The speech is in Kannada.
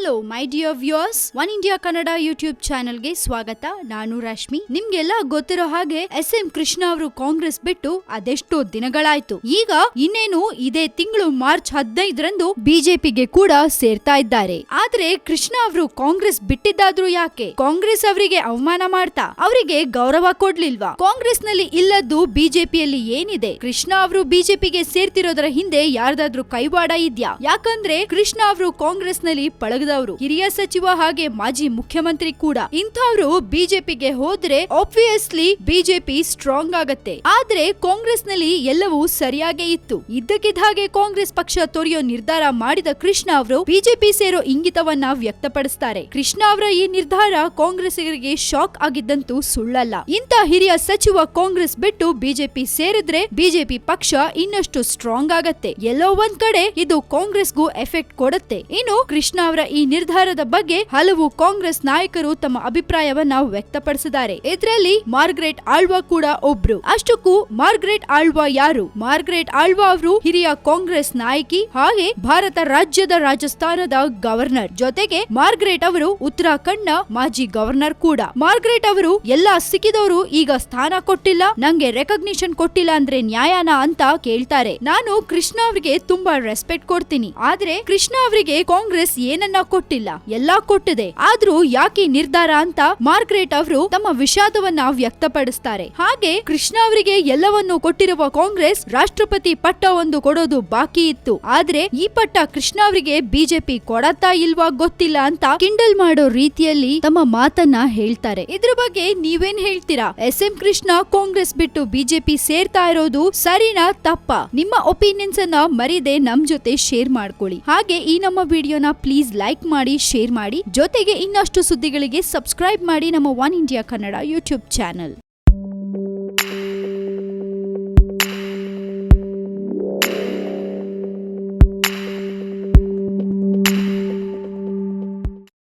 Hello my dear viewers, one India Kannada YouTube ಚಾನೆಲ್ಗೆ ಸ್ವಾಗತ. ನಾನು ರಶ್ಮಿ. ನಿಮ್ಗೆಲ್ಲ ಗೊತ್ತಿರೋ ಹಾಗೆ SM ಕೃಷ್ಣ ಅವರು ಕಾಂಗ್ರೆಸ್ ಬಿಟ್ಟು ಅದೆಷ್ಟೋ ದಿನಗಳಾಯ್ತು. ಈಗ ಇನ್ನೇನು ಇದೇ ತಿಂಗಳು ಮಾರ್ಚ್ 15ರಂದು ಬಿಜೆಪಿಗೆ ಕೂಡ ಸೇರ್ತಾ ಇದ್ದಾರೆ. ಆದ್ರೆ ಕೃಷ್ಣ ಅವರು ಕಾಂಗ್ರೆಸ್ ಬಿಟ್ಟಿದ್ದಾದ್ರೂ ಯಾಕೆ? ಕಾಂಗ್ರೆಸ್ ಅವರಿಗೆ ಅವಮಾನ ಮಾಡ್ತಾ ಅವರಿಗೆ ಗೌರವ ಕೊಡ್ಲಿಲ್ವಾ? ಕಾಂಗ್ರೆಸ್ ನಲ್ಲಿ ಇಲ್ಲದ್ದು ಬಿಜೆಪಿಯಲ್ಲಿ ಏನಿದೆ? ಕೃಷ್ಣ ಅವರು ಬಿಜೆಪಿಗೆ ಸೇರ್ತಿರೋದರ ಹಿಂದೆ ಯಾರ್ದಾದ್ರೂ ಕೈವಾಡ ಇದ್ಯಾ? ಯಾಕಂದ್ರೆ ಕೃಷ್ಣ ಅವರು ಕಾಂಗ್ರೆಸ್ ನಲ್ಲಿ ಪಳಗದವರು, ಹಿರಿಯ ಸಚಿವ ಹಾಗೆ ಮಾಜಿ ಮುಖ್ಯಮಂತ್ರಿ ಕೂಡ. ಇಂಥವ್ರು ಬಿಜೆಪಿಗೆ ಹೋದ್ರೆ ಆಬ್ವಿಯಸ್ಲಿ ಬಿಜೆಪಿ ಸ್ಟ್ರಾಂಗ್ ಆಗತ್ತೆ. ಆದ್ರೆ ಕಾಂಗ್ರೆಸ್ ನಲ್ಲಿ ಎಲ್ಲವೂ ಸರಿಯಾಗೇ ಇತ್ತು. ಇದ್ದಕ್ಕಿದ್ದ ಹಾಗೆ ಕಾಂಗ್ರೆಸ್ ಪಕ್ಷ ತೊರೆಯೋ ನಿರ್ಧಾರ ಮಾಡಿದ ಕೃಷ್ಣ ಅವರು ಬಿಜೆಪಿ ಸೇರೋ ಇಂಗಿತವನ್ನ ವ್ಯಕ್ತಪಡಿಸ್ತಾರೆ. ಕೃಷ್ಣ ಅವರ ಈ ನಿರ್ಧಾರ ಕಾಂಗ್ರೆಸ್ಸಿಗರಿಗೆ ಶಾಕ್ ಆಗಿದ್ದಂತೂ ಸುಳ್ಳಲ್ಲ. ಇಂಥ ಹಿರಿಯ ಸಚಿವ ಕಾಂಗ್ರೆಸ್ ಬಿಟ್ಟು ಬಿಜೆಪಿ ಸೇರಿದ್ರೆ ಬಿಜೆಪಿ ಪಕ್ಷ ಇನ್ನಷ್ಟು ಸ್ಟ್ರಾಂಗ್ ಆಗತ್ತೆ. ಎಲ್ಲೋ ಒಂದ್ ಕಡೆ ಇದು ಕಾಂಗ್ರೆಸ್ಗೂ ಎಫೆಕ್ಟ್ ಕೊಡುತ್ತೆ. ಇನ್ನು ಕೃಷ್ಣ ಅವರ ಈ ನಿರ್ಧಾರದ ಬಗ್ಗೆ ಹಲವು ಕಾಂಗ್ರೆಸ್ ನಾಯಕರು ತಮ್ಮ ಅಭಿಪ್ರಾಯವನ್ನ ವ್ಯಕ್ತಪಡಿಸಿದ್ದಾರೆ. ಇದರಲ್ಲಿ ಮಾರ್ಗ್ರೆಟ್ ಆಳ್ವಾ ಕೂಡ ಒಬ್ರು. ಅಷ್ಟಕ್ಕೂ ಮಾರ್ಗ್ರೆಟ್ ಆಳ್ವಾ ಯಾರು? ಮಾರ್ಗ್ರೆಟ್ ಆಳ್ವಾ ಅವರು ಹಿರಿಯ ಕಾಂಗ್ರೆಸ್ ನಾಯಕಿ ಹಾಗೆ ಭಾರತ ರಾಜ್ಯದ ರಾಜಸ್ಥಾನದ ಗವರ್ನರ್. ಜೊತೆಗೆ ಮಾರ್ಗ್ರೆಟ್ ಅವರು ಉತ್ತರಾಖಂಡ್ನ ಮಾಜಿ ಗವರ್ನರ್ ಕೂಡ. ಮಾರ್ಗ್ರೆಟ್ ಅವರು ಎಲ್ಲಾ ಸಿಕ್ಕಿದವರು ಈಗ ಸ್ಥಾನ ಕೊಟ್ಟಿಲ್ಲ, ನಂಗೆ ರೆಕಗ್ನಿಷನ್ ಕೊಟ್ಟಿಲ್ಲ ಅಂದ್ರೆ ನ್ಯಾಯನ ಅಂತ ಕೇಳ್ತಾರೆ. ನಾನು ಕೃಷ್ಣ ಅವರಿಗೆ ತುಂಬಾ ರೆಸ್ಪೆಕ್ಟ್ ಕೊಡ್ತೀನಿ, ಆದ್ರೆ ಕೃಷ್ಣ ಅವರಿಗೆ ಕಾಂಗ್ರೆಸ್ ಏನನ್ನ ಕೊಟ್ಟಿಲ್ಲ, ಎಲ್ಲಾ ಕೊಟ್ಟಿದೆ. ಆದ್ರೂ ಯಾಕೆ ನಿರ್ಧಾರ ಅಂತ ಮಾರ್ಗ್ರೆಟ್ ಅವರು ತಮ್ಮ ವಿಷಾದವನ್ನ ವ್ಯಕ್ತಪಡಿಸ್ತಾರೆ. ಹಾಗೆ ಕೃಷ್ಣ ಅವರಿಗೆ ಎಲ್ಲವನ್ನು ಕೊಟ್ಟಿರುವ ಕಾಂಗ್ರೆಸ್ ರಾಷ್ಟ್ರಪತಿ ಪಟ್ಟ ಒಂದು ಕೊಡೋದು ಬಾಕಿ ಇತ್ತು. ಆದ್ರೆ ಈ ಪಟ್ಟ ಕೃಷ್ಣ ಅವರಿಗೆ ಬಿಜೆಪಿ ಕೊಡತ್ತಾ ಇಲ್ವಾ ಗೊತ್ತಿಲ್ಲ ಅಂತ ಕಿಂಡಲ್ ಮಾಡೋ ರೀತಿಯಲ್ಲಿ ತಮ್ಮ ಮಾತನ್ನ ಹೇಳ್ತಾರೆ. ಇದ್ರ ಬಗ್ಗೆ ನೀವೇನ್ ಹೇಳ್ತೀರಾ? SM ಕೃಷ್ಣ ಕಾಂಗ್ರೆಸ್ ಬಿಟ್ಟು ಬಿಜೆಪಿ ಸೇರ್ತಾ ಇರೋದು ಸರಿನಾ ತಪ್ಪಾ? ನಿಮ್ಮ ಒಪಿನಿಯನ್ಸ್ ಅನ್ನ ಮರಿದೆ ನಮ್ ಜೊತೆ ಶೇರ್ ಮಾಡ್ಕೊಳ್ಳಿ. ಹಾಗೆ ಈ ನಮ್ಮ ವಿಡಿಯೋನ ಪ್ಲೀಸ್ ಲೈಕ್ ಮಾಡಿ, ಶೇರ್ ಮಾಡಿ. ಜೊತೆಗೆ ಇನ್ನಷ್ಟು ಸುದ್ದಿಗಳಿಗೆ ಸಬ್ಸ್ಕ್ರೈಬ್ ಮಾಡಿ ನಮ್ಮ one India Kannada YouTube channel.